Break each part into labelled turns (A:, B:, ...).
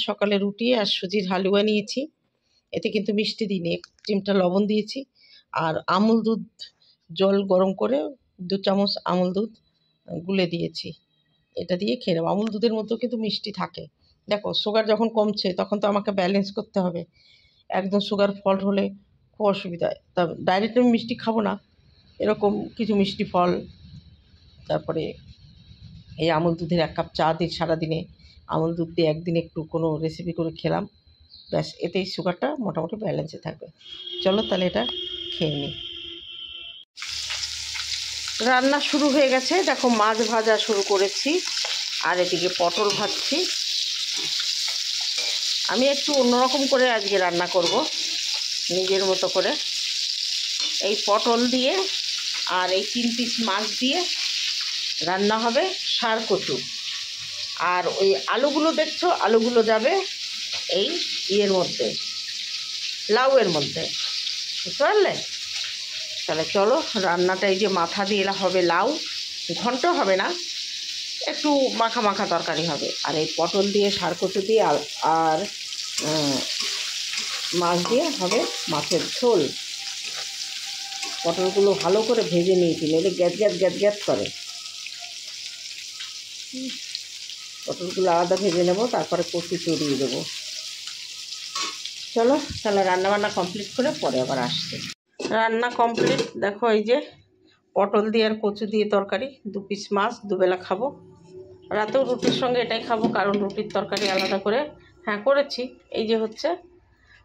A: সকালে রুটি আর সুজির হালুয়া নিয়েছি। এতে কিন্তু মিষ্টি দিইনি, এক চিমটা লবণ দিয়েছি। আর আমুল দুধ জল গরম করে 2 চামচ আমুল দুধ গুলে দিয়েছি। এটা দিয়ে খেয়ে নেবো। আমুল দুধের মধ্যেও কিন্তু মিষ্টি থাকে। দেখো সুগার যখন কমছে তখন তো আমাকে ব্যালেন্স করতে হবে। একদম সুগার ফল্ট হলে খুব অসুবিধা হয়। তা ডাইরেক্ট আমি মিষ্টি খাবো না, এরকম কিছু মিষ্টি ফল, তারপরে এই আমুল দুধের 1 কাপ চা দিই সারাদিনে। আমুল দুধ দিয়ে একদিন একটু কোনো রেসিপি করে খেলাম, ব্যাস এতেই সুগারটা মোটামুটি ব্যালেন্সে থাকবে। চলো তাহলে এটা খেয়ে নিই। রান্না শুরু হয়ে গেছে, দেখো মাছ ভাজা শুরু করেছি আর এদিকে পটল ভাজছি। আমি একটু অন্যরকম করে আজকে রান্না করব, নিজের মতো করে। এই পটল দিয়ে আর এই 3 পিস মাছ দিয়ে রান্না হবে ষাঁড় কচু। আর ওই আলুগুলো দেখছো, আলুগুলো যাবে এই ইয়ের মধ্যে, লাউয়ের মধ্যে, বুঝতে পারলে? তাহলে চলো রান্নাটা, এই যে মাথা দিয়ে হবে লাউ, ঘন্ট হবে না, একটু মাখা মাখা তরকারি হবে। আর এই পটল দিয়ে ষাঁড় কচু দিয়ে আর মাছ দিয়ে হবে মাছের ঝোল। পটলগুলো ভালো করে ভেজে নিয়েছি, নইলে গ্যাস গ্যাস গ্যাস গ্যাস করে। পটলগুলো আলাদা ভেজে নেবো, তারপরে কচু চড়িয়ে দেবো। চলো তাহলে রান্নাবান্না কমপ্লিট করে পরে আবার আসছি। রান্না কমপ্লিট, দেখো এই যে পটল দিয়ে আর কচু দিয়ে তরকারি, 2 পিস মাছ, দুবেলা খাবো। রাতেও রুটির সঙ্গে এটাই খাবো, কারণ রুটির তরকারি আলাদা করে করেছি। এই যে হচ্ছে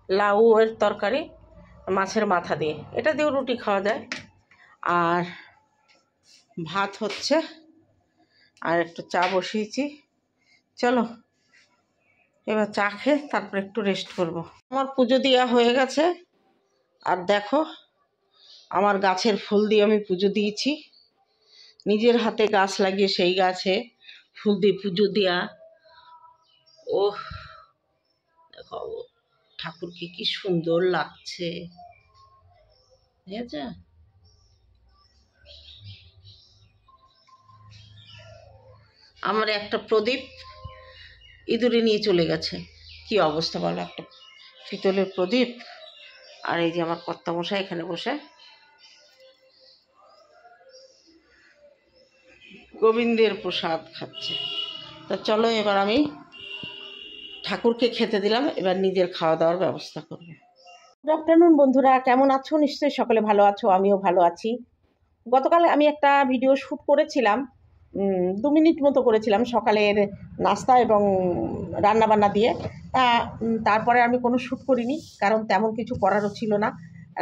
A: লাউয়ের তরকারি মাছের মাথা দিয়ে, এটা দিয়েও রুটি খাওয়া যায়। আর ভাত হচ্ছে, আর একটু চা বসিয়েছি। চলো এবার চা খেয়ে তারপর একটু রেস্ট করব। আমার পুজো দেওয়া হয়ে গেছে। আর দেখো আমার গাছের ফুল দিয়ে আমি পুজো দিয়েছি, নিজের হাতে গাছ লাগিয়ে সেই গাছে ফুল দিয়ে পুজো দেওয়া। ও দেখো ঠাকুরকে কি সুন্দর লাগছে, বুঝেছ? আমার একটা প্রদীপ ইঁদুরে নিয়ে চলে গেছে, কি অবস্থা বলো, একটা পিতলের প্রদীপ। আর এই যে আমার কর্তামশাই এখানে বসে গোবিন্দের প্রসাদ খাচ্ছে। তা চলো এবার আমি ঠাকুরকে খেতে দিলাম, এবার নিজের খাওয়া দাওয়ার ব্যবস্থা করব। গুড আফটারনুন বন্ধুরা, কেমন আছো? নিশ্চয়ই সকলে ভালো আছো, আমিও ভালো আছি। গতকাল আমি একটা ভিডিও শ্যুট করেছিলাম, 2 মিনিট মতো করেছিলাম, সকালের নাস্তা এবং রান্নাবান্না দিয়ে। তারপরে আমি কোনো শ্যুট করিনি, কারণ তেমন কিছু করারও ছিল না।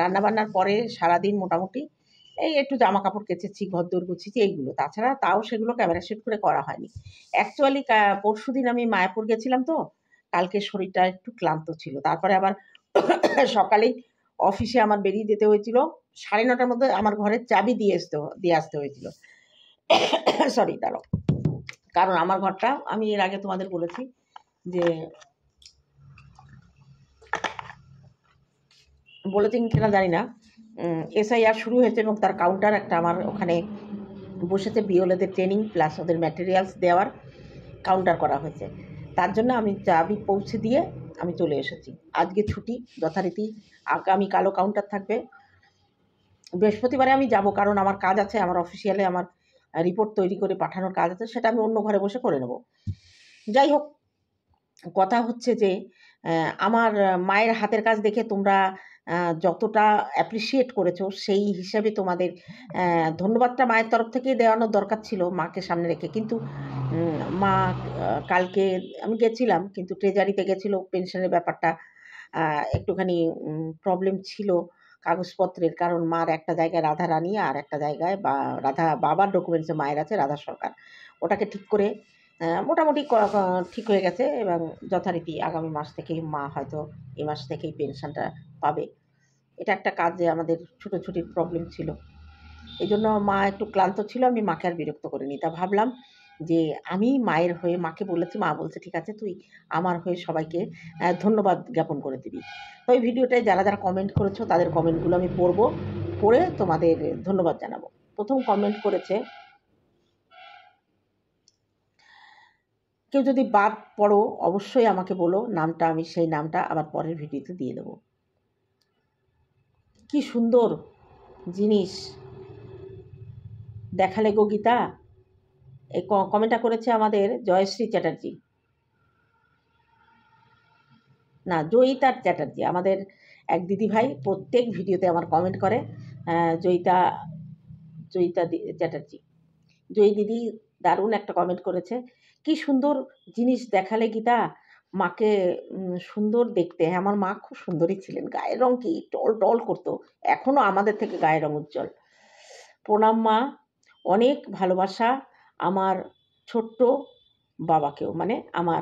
A: রান্নাবান্নার পরে সারাদিন মোটামুটি এই একটু জামা কাপড় কেচেছি, ঘরদোর গুছিয়েছি, এইগুলো। তাছাড়া তাও সেগুলো ক্যামেরা শ্যুট করে করা হয়নি। অ্যাকচুয়ালি পরশুদিন আমি মায়াপুর গেছিলাম, তো কালকে শরীরটা একটু ক্লান্ত ছিল। তারপরে আবার সকালেই অফিসে আমার বেরিয়ে যেতে হয়েছিল, 9:30টার মধ্যে আমার ঘরের চাবি দিয়ে আসতে হয়েছিল। সরি, দাঁড়াও। কারণ আমার ঘরটা, আমি এর আগে তোমাদের বলেছি যে, বলেছেন কিনা জানি না, SIR শুরু হয়েছে এবং তার কাউন্টার একটা আমার ওখানে বসেছে, বিওলেদের ট্রেনিং প্লাস ওদের ম্যাটেরিয়ালস দেওয়ার কাউন্টার করা হয়েছে। তার জন্য আমি চাবি পৌঁছে দিয়ে আমি চলে এসেছি। আজকে ছুটি যথারীতি, আগামীকালও কাউন্টার থাকবে। বৃহস্পতিবারে আমি যাব, কারণ আমার কাজ আছে, আমার অফিসিয়ালে আমার রিপোর্ট তৈরি করে পাঠানোর কাজ আছে, সেটা আমি অন্য ঘরে বসে করে নেব। যাই হোক, কথা হচ্ছে যে আমার মায়ের হাতের কাজ দেখে তোমরা যতটা অ্যাপ্রিসিয়েট করেছো, সেই হিসাবে তোমাদের ধন্যবাদটা মায়ের তরফ থেকেই দেওয়ানোর দরকার ছিল, মাকে সামনে রেখে। কিন্তু মা কালকে আমি গেছিলাম, কিন্তু ট্রেজারিতে গেছিলো, পেনশনের ব্যাপারটা একটুখানি প্রবলেম ছিল কাগজপত্রের, কারণ মার একটা জায়গায় রাধা রানী আর একটা জায়গায় রাধা বাবার ডকুমেন্টসে মায়ের আছে রাধা সরকার। ওটাকে ঠিক করে মোটামুটি ঠিক হয়ে গেছে, এবং যথারীতি আগামী মাস থেকেই মা হয়তো এই মাস থেকেই পেনশনটা পাবে। এটা একটা কাজে আমাদের ছুটোছুটির প্রবলেম ছিল, এই জন্য মা একটু ক্লান্ত ছিল। আমি মাকে আর বিরক্ত করিনি। তা ভাবলাম যে আমি মায়ের হয়ে মাকে বলেছি, মা বলছে ঠিক আছে, তুই আমার হয়ে সবাইকে ধন্যবাদ জ্ঞাপন করে দিবি। তো এই ভিডিওটায় যারা যারা কমেন্ট করেছো তাদের কমেন্টগুলো আমি পড়ে তোমাদের ধন্যবাদ জানাবো। প্রথম কমেন্ট করেছে কেউ যদি বাদ পড়ো অবশ্যই আমাকে বলো, নামটা আমি সেই নামটা আবার পরের ভিডিওতে দিয়ে দেবো। কি সুন্দর জিনিস দেখালে গো গীতা। এই কমেন্টটা করেছে আমাদের জয়শ্রী চ্যাটার্জি, না জয়িতা চ্যাটার্জি, আমাদের এক দিদিভাই প্রত্যেক ভিডিওতে আমার কমেন্ট করে। জয়িতা চ্যাটার্জি, জয়ী দিদি দারুণ একটা কমেন্ট করেছে। কি সুন্দর জিনিস দেখালে গীতা, মাকে সুন্দর দেখতে। হ্যাঁ, আমার মা খুব সুন্দরী ছিলেন, গায়ের রং কি টল টল করতো, এখনও আমাদের থেকে গায়ের রং উজ্জ্বল। প্রণাম মা, অনেক ভালোবাসা আমার ছোট্ট বাবাকেও, মানে আমার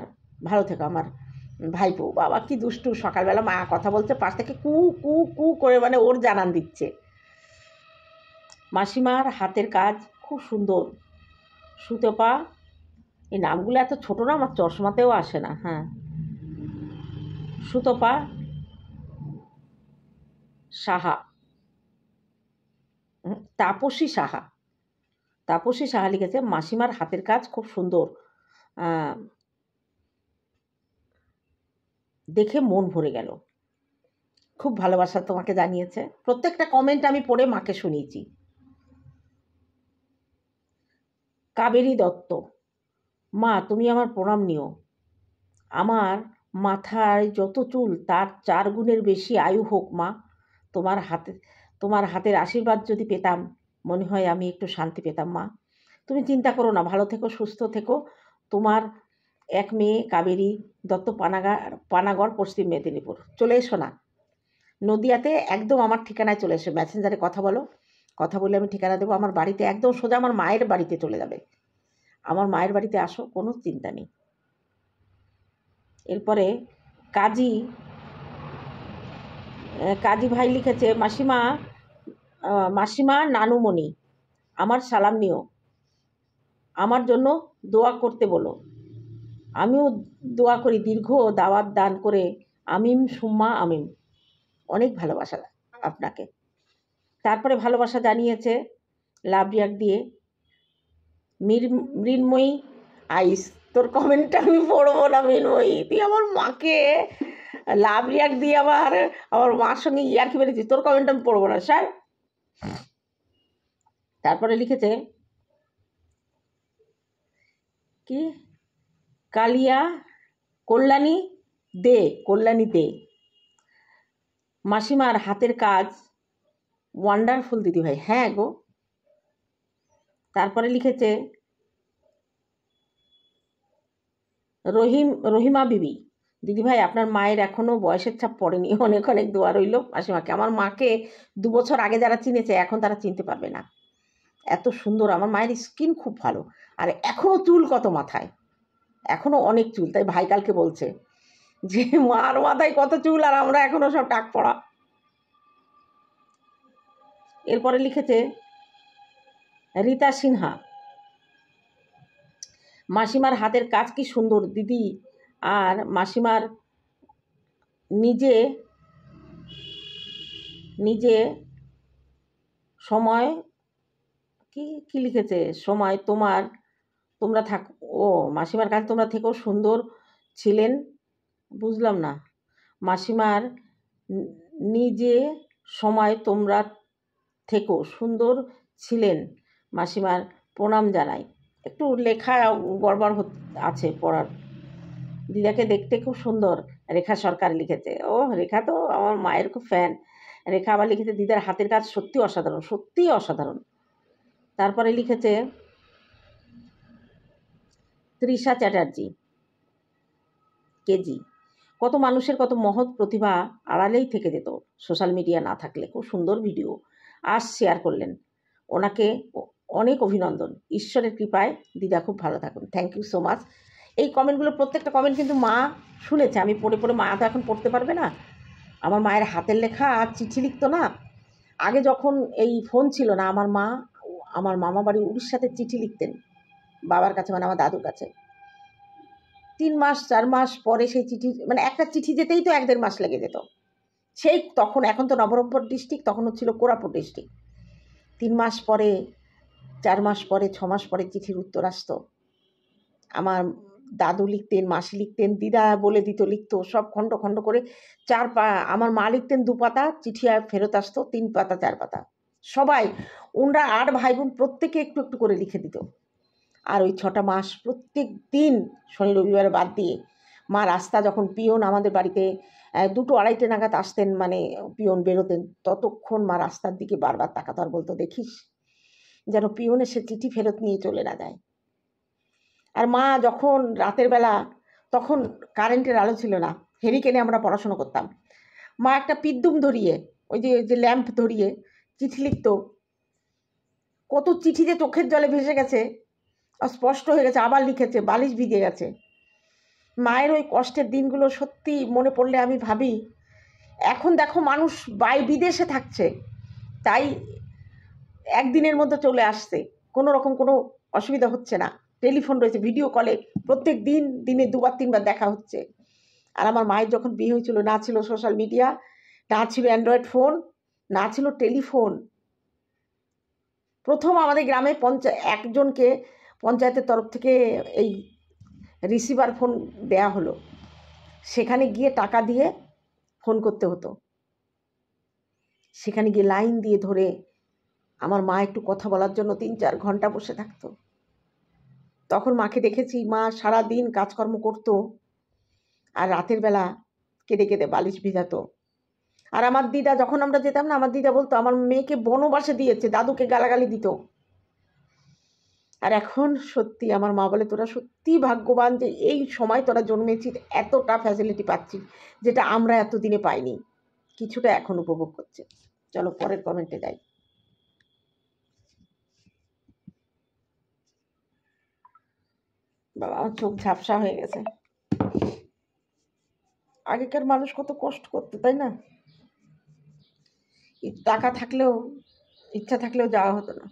A: ভালো থেকো আমার ভাইপো। বাবা কি দুষ্টু, সকালবেলা মা কথা বলছে, পাশ থেকে কু কু কু করে মানে ওর জানান দিচ্ছে। মাসিমার হাতের কাজ খুব সুন্দর। সুতপা, এই নামগুলো এত ছোট না, আমার চশমাতেও আসে না। হ্যাঁ, সুতপা সাহা, তাপসী সাহা লিখেছে মাসিমার হাতের কাজ খুব সুন্দর, দেখে মন ভরে গেল। খুব ভালোবাসা তোমাকে জানিয়েছে, প্রত্যেকটা কমেন্ট আমি পড়ে মাকে শুনিয়েছি। কাবেরী দত্ত, মা তুমি আমার প্রণাম নিও। আমার মাথায় যত চুল তার 4 গুণের বেশি আয়ু হোক মা। তোমার হাতের আশীর্বাদ যদি পেতাম মনে হয় আমি একটু শান্তি পেতাম মা। তুমি চিন্তা করো না, ভালো থেকো, সুস্থ থেকো। তোমার এক মেয়ে কাবেরী দত্ত, পানাগড়, পশ্চিম মেদিনীপুর। চলে এসো না, নদিয়াতে একদম আমার ঠিকানায় চলে এসো, মেসেঞ্জারে কথা বলে আমি ঠিকানা দেবো। আমার বাড়িতে একদম সোজা আমার মায়ের বাড়িতে চলে যাবে। আমার মায়ের বাড়িতে আসো, কোনো চিন্তা নেই। এরপরে কাজী ভাই লিখেছে মাসিমা নানুমণি, আমার সালাম নিও, আমার জন্য দোয়া করতে বলো। আমিও দোয়া করি দীর্ঘ দাওয়াত দান করে। আমিম সুম্মা আমিম। অনেক ভালোবাসা আপনাকে। তারপরে ভালোবাসা জানিয়েছে লাভ রিয়াক্ট দিয়ে মৃন্ময়ী আইস। তোর কমেন্টটা আমি পড়বো না মৃন্ময়ী, তুই আমার মাকে লাভ রিয়াক্ট দিয়ে আমার মার সঙ্গে ইয়ার্কি মেরেছিস, তোর কমেন্ট আমি পড়বো না স্যার। তারপরে লিখেছে কি কল্যাণী দে, মাসিমার হাতের কাজ ওয়ান্ডারফুল দিদিভাই। হ্যাঁ গো। তারপরে লিখেছে রহিমা বিবি, দিদিভাই আপনার মায়ের এখনও বয়সের ছাপ পড়েনি, অনেক অনেক দোয়া রইল মাসিমাকে। আমার মাকে 2 বছর আগে যারা চিনেছে এখন তারা চিনতে পারবে না, এত সুন্দর। আমার মায়ের স্কিন খুব ভালো, আর এখনও চুল কত মাথায়, এখনও অনেক চুল। তাই ভাই কালকে বলছে যে মার মাথায় কত চুল আর আমরা এখনও সব টাক পড়া। এরপরে লিখেছে রীতা সিনহা, মাসিমার হাতের কাজ কি সুন্দর দিদি, আর মাসিমার নিজে সময় কি লিখেছে সময় তোমরা থাক, ও মাসিমার কাছে তোমরা থেকেও সুন্দর ছিলেন, বুঝলাম না। মাসিমার নিজে সময় তোমরা থেকেও সুন্দর ছিলেন, মাসিমার প্রণাম জানাই। একটু লেখা গড়বড় আছে পড়ার। দিদাকে দেখতে খুব সুন্দর, রেখা সরকার লিখেছে। ও রেখা তো আমার মায়ের খুব ফ্যান। রেখা আবার লিখেছে দিদার হাতের কাজ সত্যি অসাধারণ, সত্যিই অসাধারণ। তারপরে লিখেছে তৃষা চ্যাটার্জি কেজি, কত মানুষের কত মহৎ প্রতিভা আড়ালেই থেকে যেত সোশ্যাল মিডিয়া না থাকলে। খুব সুন্দর ভিডিও আজ শেয়ার করলেন, ওনাকে অনেক অভিনন্দন। ঈশ্বরের কৃপায় দিদা খুব ভালো থাকুন। Thank you so much. এই কমেন্টগুলো প্রত্যেকটা কমেন্ট কিন্তু মা শুনেছে, আমি পড়ে মা তো এখন পড়তে পারবে না। আমার মায়ের হাতের লেখা আর চিঠি লিখতো না। আগে যখন এই ফোন ছিল না, আমার মা আমার মামা বাড়ি উড়িষ্যাতে চিঠি লিখতেন বাবার কাছে, মানে আমার দাদুর কাছে। 3 মাস 4 মাস পরে সেই চিঠি, মানে একটা চিঠি যেতেই তো 1-1.5 মাস লেগে যেত। সেই তখন, এখন তো নবরঙ্গপুর ডিস্ট্রিক্ট, তখন ছিল কোরাপুর ডিস্ট্রিক্ট। 3 মাস পরে, 4 মাস পরে, 6 মাস পরে চিঠির উত্তর আসতো। আমার দাদু লিখতেন, মাসি লিখতেন, দিদা বলে দিত লিখতো, সব খণ্ড খণ্ড করে আমার মা লিখতেন 2 পাতা, চিঠি ফেরত আসতো 3 পাতা 4 পাতা। সবাই ওনরা 8 ভাই বোন প্রত্যেকে একটু একটু করে লিখে দিত। আর ওই 6টা মাস প্রত্যেক দিন শনি রবিবার বাদ দিয়ে মা রাস্তা যখন পিয়ন আমাদের বাড়িতে 2টো 2:30টে নাগাদ আসতেন, মানে পিয়ন বেরোতেন, ততক্ষণ মা রাস্তার দিকে বারবার তাকাতো আর বলতো, দেখিস যেন পিয়ন এসে চিঠি ফেরত নিয়ে চলে না যায়। আর মা যখন রাতের বেলা, তখন কারেন্টের আলো ছিল না, হেরিকেনে আমরা পড়াশুনো করতাম, মা একটা পিদ্দুম ধরিয়ে, ওই যে ল্যাম্প ধরিয়ে চিঠি লিখতো। কত চিঠি যে চোখের জলে ভেসে গেছে, স্পষ্ট হয়ে গেছে, আবার লিখেছে, বালিশ ভিজে গেছে। মায়ের ওই কষ্টের দিনগুলো সত্যি মনে পড়লে আমি ভাবি, এখন দেখো মানুষ বিদেশে থাকছে, তাই একদিনের মধ্যে চলে আসছে, কোনো রকম কোনো অসুবিধা হচ্ছে না, টেলিফোন রয়েছে, ভিডিও কলে প্রত্যেক দিনে 2বার 3বার দেখা হচ্ছে। আর আমার মায়ের যখন বিয়ে হয়েছিল, না ছিল সোশ্যাল মিডিয়া, না ছিল অ্যান্ড্রয়েড ফোন, না ছিল টেলিফোন। প্রথম আমাদের গ্রামে একজনকে পঞ্চায়েতের তরফ থেকে এই রিসিভার ফোন দেয়া হলো, সেখানে গিয়ে টাকা দিয়ে ফোন করতে হতো, সেখানে গিয়ে লাইন দিয়ে ধরে আমার মা একটু কথা বলার জন্য 3-4 ঘন্টা বসে থাকতো। তখন মাকে দেখেছি, মা সারা দিন কাজকর্ম করতো আর রাতের বেলা কেঁদে কেঁদে বালিশ ভিজাতো। আর আমার দিদা, যখন আমরা যেতাম না, আমার দিদা বলতো আমার মেয়েকে বনবাসে দিয়েছে, দাদুকে গালাগালি দিত। আর এখন সত্যি আমার মা বলে, তোরা সত্যি ভাগ্যবান যে এই সময় তোরা জন্মেছিস, এতটা ফ্যাসিলিটি পাচ্ছিস যেটা আমরা এতদিনে পাইনি, কিছুটা এখন উপভোগ করছে। চলো পরের কমেন্টে যাই। বাবা, আমার চোখ ঝাপসা হয়ে গেছে। আগেকার মানুষ কত কষ্ট করতো, তাই না? টাকা থাকলেও, ইচ্ছা থাকলেও যাওয়া হতো না।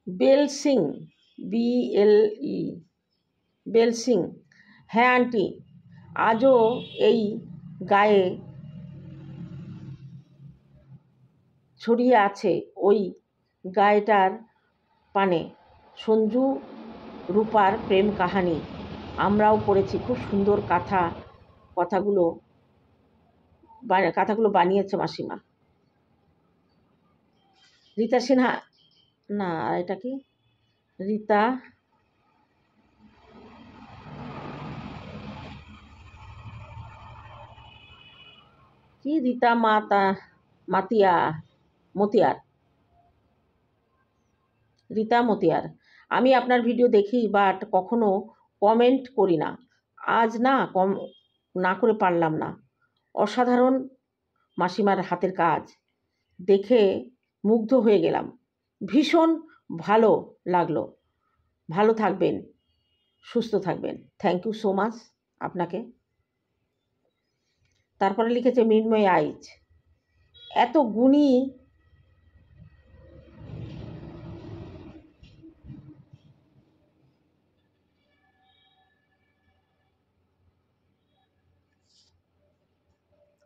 A: বেল সিং, BLE, বেল সিং, হ্যাঁ আন্টি, আজও এই গায়ে ছড়িয়ে আছে ওই গায়েটার পানে সঞ্জু রূপার প্রেম কাহানি। আমরাও পড়েছি, খুব সুন্দর কথাগুলো বানিয়েছে মাসিমা। রীতা সিনহা, না এটা কি রীতা, কি রীতা মতিয়ার, রীতা মতিয়ার। আমি আপনার ভিডিও দেখি, বাট কখনো কমেন্ট করি না। আজ না করে পারলাম না। অসাধারণ মাসিমার হাতের কাজ দেখে মুগ্ধ হয়ে গেলাম, ভীষণ ভালো লাগলো। ভালো থাকবেন, সুস্থ থাকবেন। থ্যাংক ইউ সো মাচ আপনাকে। তারপরে লিখেছে মৃন্ময় আইচ, এত গুণী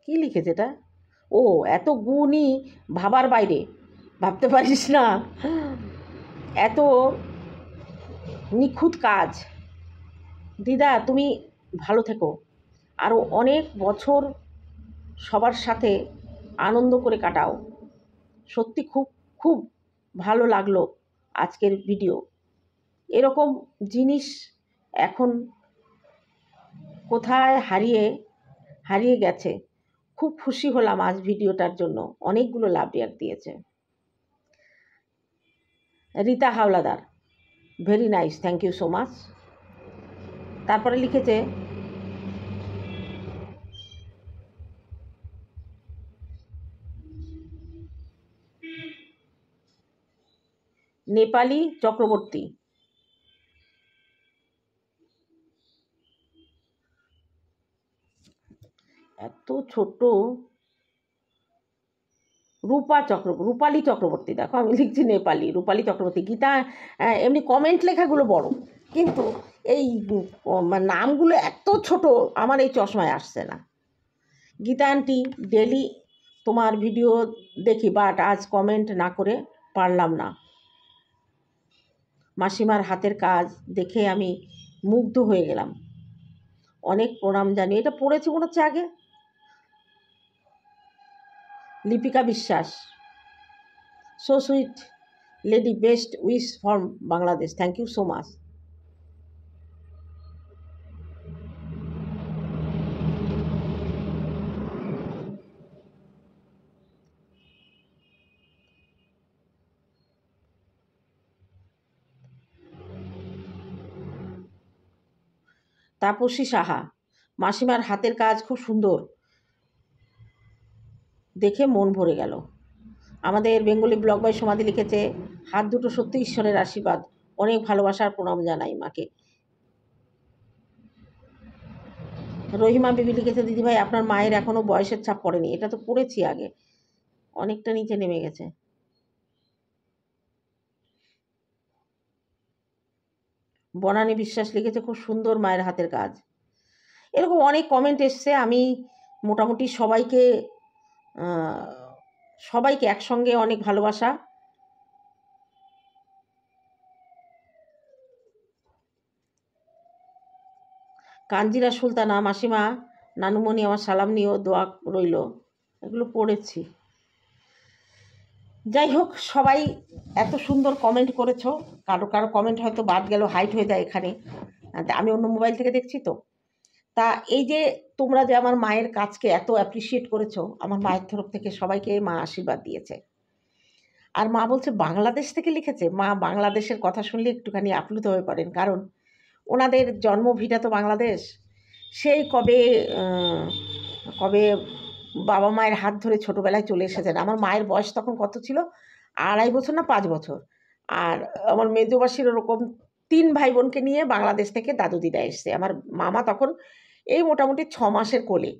A: কি লিখেছে এটা, ও এত গুণী ভাবার বাইরে, ভাবতে পারিস না, এত নিখুঁত কাজ। দিদা তুমি ভালো থেকো, আরও অনেক বছর সবার সাথে আনন্দ করে কাটাও। সত্যি খুব খুব ভালো লাগলো আজকের ভিডিও। এরকম জিনিস এখন কোথায় হারিয়ে গেছে। খুব খুশি হলাম আজ ভিডিওটার জন্য, অনেকগুলো লাভ রিয়াক্ট দিয়েছে। Rita Howlader, very nice, thank you so much. তারপরে লিখেছে নেপালি চক্রবর্তী, এত ছোট, রূপালী চক্রবর্তী, দেখো আমি লিখছি নেপালি, রূপালী চক্রবর্তী। গীতা এমনি কমেন্ট লেখাগুলো বড়, কিন্তু এই নামগুলো এত ছোট, আমার এই চশমায় আসছে না। গীতা আন্টি, ডেলি তোমার ভিডিও দেখি, বাট আজ কমেন্ট না করে পারলাম না। মাসিমার হাতের কাজ দেখে আমি মুগ্ধ হয়ে গেলাম, অনেক প্রণাম জানি। এটা পড়েছি মনে হচ্ছে আগে। Lipika Biswas, so sweet lady, best wish from Bangladesh, thank you so much. Taposi Saha, মাসিমার হাতের কাজ খুব সুন্দর, দেখে মন ভরে গেল। আমাদের বেঙ্গলি ব্লগ বাই সমাধি লিখেছে, হাত দুটো সত্যি ঈশ্বরের আশীর্বাদ, অনেক ভালোবাসার প্রণাম জানাই মাকে। রহিমা বিবি লিখেছে, দিদিভাই আপনার মায়ের এখনও বয়সের ছাপ পড়েনি। এটা তো পড়েছি আগে, অনেকটা নিচে নেমে গেছে। বনানী বিশ্বাস লিখেছে, খুব সুন্দর মায়ের হাতের কাজ। এরকম অনেক কমেন্ট এসছে, আমি মোটামুটি সবাইকে একসঙ্গে অনেক ভালোবাসা। কাঞ্জিরা সুলতানা, মাসিমা নানুমণি আমার সালাম নিও, দোয়া রইল। এগুলো পড়েছি। যাই হোক, সবাই এত সুন্দর কমেন্ট করেছো। কারো কারো কমেন্ট হয়তো বাদ গেল, হাইট হয়ে যায় এখানে, আমি অন্য মোবাইল থেকে দেখছি তো। তা এই যে তোমরা যে আমার মায়ের কাজকে এত অ্যাপ্রিসিয়েট করেছো, আমার মায়ের তরফ থেকে সবাইকে মা আশীর্বাদ দিয়েছে। আর মা বলছে বাংলাদেশ থেকে লিখেছে। মা বাংলাদেশের কথা শুনলে একটুখানি আপ্লুত হয়ে পড়েন, কারণ ওনাদের জন্মভিটা তো বাংলাদেশ। সেই কবে বাবা মায়ের হাত ধরে ছোটোবেলায় চলে এসেছেন। আমার মায়ের বয়স তখন কত ছিল, 2.5 বছর না 5 বছর। আর আমার মেজবাসীর ওরকম 3 ভাই বোনকে নিয়ে বাংলাদেশ থেকে দাদু দিদা এসছে। আমার মামা তখন এই মোটামুটি 6 মাসের কোলে,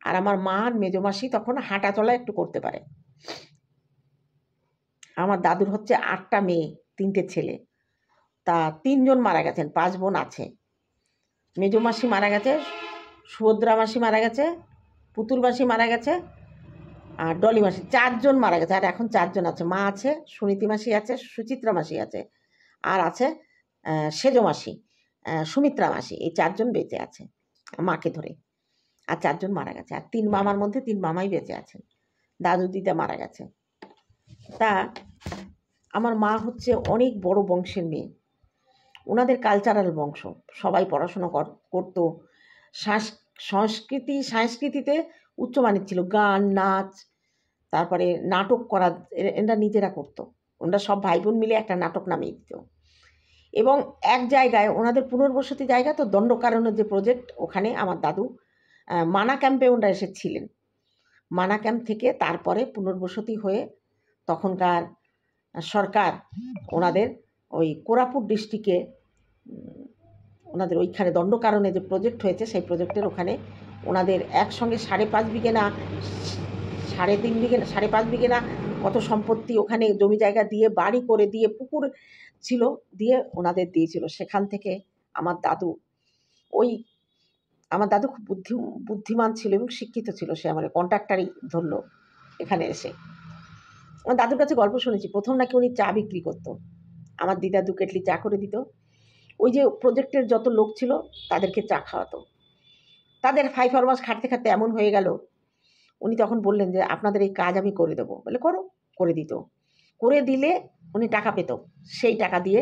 A: আর আমার মা আর মেজমাসি তখন হাঁটা চলা একটু করতে পারে। আমার দাদুর হচ্ছে 8টা মেয়ে, 3টে ছেলে। তা 3 জন মারা গেছেন, 5 বোন আছে। মেজমাসি মারা গেছে, সুভদ্রা মাসি মারা গেছে, পুতুল মাসি মারা গেছে, আর ডলি মাসি, 4 জন মারা গেছে। আর এখন 4 জন আছে, মা আছে, সুনীতি মাসি আছে, সুচিত্রা মাসি আছে, আর আছে সেজ মাসি, সুমিত্রা মাসি। এই 4 জন বেঁচে আছে মাকে ধরে, আর 4 জন মারা গেছে। আর 3 মামার মধ্যে 3 মামাই বেঁচে আছেন, দাদু দিদা মারা গেছে। তা আমার মা হচ্ছে অনেক বড় বংশের মেয়ে, ওনাদের কালচারাল বংশ, সবাই পড়াশোনা করতো। সংস্কৃতিতে উচ্চমানের ছিল, গান নাচ, তারপরে নাটক করা, এরা নিজেরা করতো। ওনারা সব ভাই বোন মিলে একটা নাটক নামিয়ে দিত। এবং এক জায়গায় ওনাদের পুনর্বসতি জায়গা তো, দণ্ডকারণ্যের যে প্রজেক্ট, ওখানে আমার দাদু মানা ক্যাম্পে ওনারা এসেছিলেন। মানা ক্যাম্প থেকে তারপরে পুনর্বসতি হয়ে তখনকার সরকার ওনাদের ওই কোরাপুট ডিস্ট্রিক্টে, ওনাদের ওইখানে দণ্ডকারণে যে প্রজেক্ট হয়েছে, সেই প্রজেক্টের ওখানে ওনাদের একসঙ্গে 5.5 বিঘে না 3.5 বিঘে, 5.5 বিঘে না কত সম্পত্তি ওখানে জমি জায়গা দিয়ে, বাড়ি করে দিয়ে, পুকুর ছিল দিয়ে ওনাদের দিয়েছিল। সেখান থেকে আমার দাদু খুব বুদ্ধিমান ছিল এবং শিক্ষিত ছিল। সে আমার কন্ট্রাক্টারই ধরলো এখানে এসে। আমার দাদুর কাছে গল্প শুনেছি, প্রথম নাকি উনি চা বিক্রি করতো, আমার দিদা 2 কেটলি চা করে দিত। ওই যে প্রজেক্টের যত লোক ছিল তাদেরকে চা খাওয়াতো। তাদের 5 মাস খাটতে খাটতে এমন হয়ে গেল, উনি তখন বললেন যে আপনাদের এই কাজ আমি করে দেবো। বলে করো, করে দিত। করে দিলে উনি টাকা পেত, সেই টাকা দিয়ে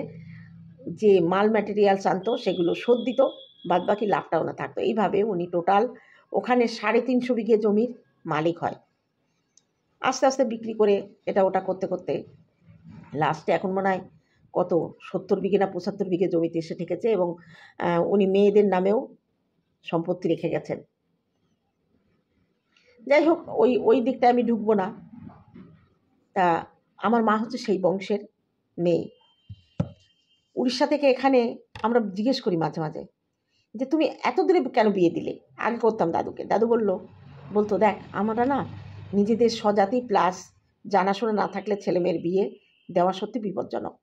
A: যে মাল ম্যাটেরিয়ালস আনতো সেগুলো শোধ দিত, বাদ বাকি লাভটা ওনা থাকতো। এইভাবে উনি টোটাল ওখানে 350 বিঘে জমির মালিক হয়। আস্তে আস্তে বিক্রি করে এটা ওটা করতে করতে লাস্টে এখন মনে হয় কত 70 বিঘে না 75 বিঘে জমিতে এসে ঠেকেছে। এবং উনি মেয়েদের নামেও সম্পত্তি রেখে গেছেন। যাই হোক, ওই দিকটা আমি ঢুকবো না। তা আমার মা হচ্ছে সেই বংশের মেয়ে। উড়িষ্যা থেকে এখানে আমরা জিজ্ঞেস করি মাঝে মাঝে যে তুমি এত দূরে কেন বিয়ে দিলে। আগে করতাম দাদুকে, দাদু বলতো দেখ, আমরা না নিজেদের স্বজাতি প্লাস জানাশোনা না থাকলে ছেলে মেয়ের বিয়ে দেওয়া সত্যি বিপজ্জনক।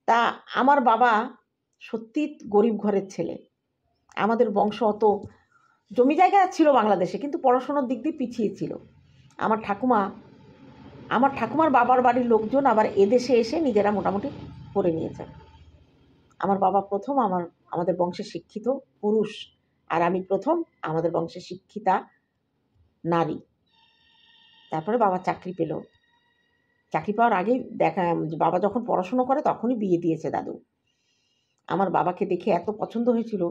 A: তা আমার বাবা সত্যি গরিব ঘরের ছেলে। আমাদের বংশ অত জমি জায়গা ছিল বাংলাদেশে, কিন্তু পড়াশোনার দিক দিয়ে পিছিয়ে ছিল। আমার ঠাকুমার বাবার বাড়ির লোকজন আবার এদেশে এসে নিজেরা মোটামুটি করে নিয়েছে। আমার বাবা প্রথম আমাদের বংশে শিক্ষিত পুরুষ, আর আমি প্রথম আমাদের বংশে শিক্ষিতা নারী। তারপরে বাবা চাকরি পেল। চাকরি পাওয়ার আগেই বাবা যখন পড়াশুনো করে তখনই বিয়ে দিয়েছে দাদু। আমার বাবাকে দেখে এত পছন্দ হয়েছিল,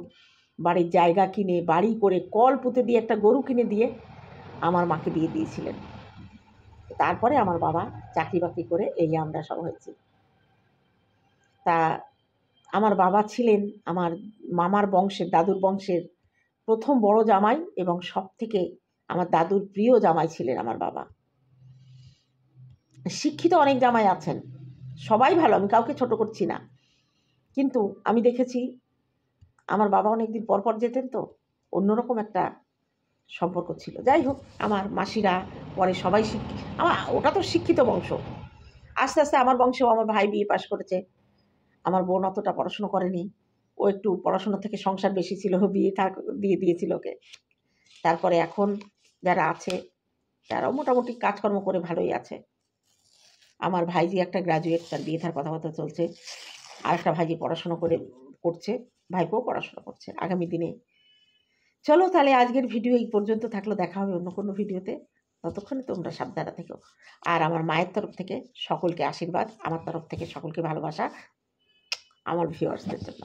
A: বাড়ির জায়গা কিনে, বাড়ি করে, কল পুঁতে দিয়ে, একটা গরু কিনে দিয়ে আমার মাকে বিয়ে দিয়েছিলেন। তারপরে আমার বাবা চাকরি বাকরি করে এই আমরা সব হয়েছি। তা আমার বাবা ছিলেন আমার মামার বংশের, দাদুর বংশের প্রথম বড় জামাই, এবং সব থেকে আমার দাদুর প্রিয় জামাই ছিলেন আমার বাবা। শিক্ষিত অনেক জামাই আছেন, সবাই ভালো, আমি কাউকে ছোট করছি না, কিন্তু আমি দেখেছি আমার বাবা অনেকদিন পর পর যেতেন, তো অন্যরকম একটা সম্পর্ক ছিল। যাই হোক, আমার মাসিরা পরে সবাই ওটা তো শিক্ষিত বংশ। আস্তে আস্তে আমার বংশেও আমার ভাই বিয়ে পাশ করেছে। আমার বোন অতটা পড়াশুনো করেনি, ও একটু পড়াশোনা থেকে সংসার বেশি ছিল, বিয়ে দিয়ে দিয়েছিল ওকে। তারপরে এখন যারা আছে তারাও মোটামুটি কাজকর্ম করে ভালোই আছে। আমার ভাইজি একটা গ্রাজুয়েট, তার বিয়ে থার কথাবার্তা চলছে। আর একটা ভাইজি পড়াশোনা করছে, ভাইপোও পড়াশোনা করছে আগামী দিনে। চলো তাহলে আজকের ভিডিও এই পর্যন্ত থাকলো, দেখা হবে অন্য কোনো ভিডিওতে। ততক্ষণে তোমরা সাবধানে থেকো। আর আমার মায়ের তরফ থেকে সকলকে আশীর্বাদ, আমার তরফ থেকে সকলকে ভালোবাসা, আমার ভিউয়ার্সদের জন্য।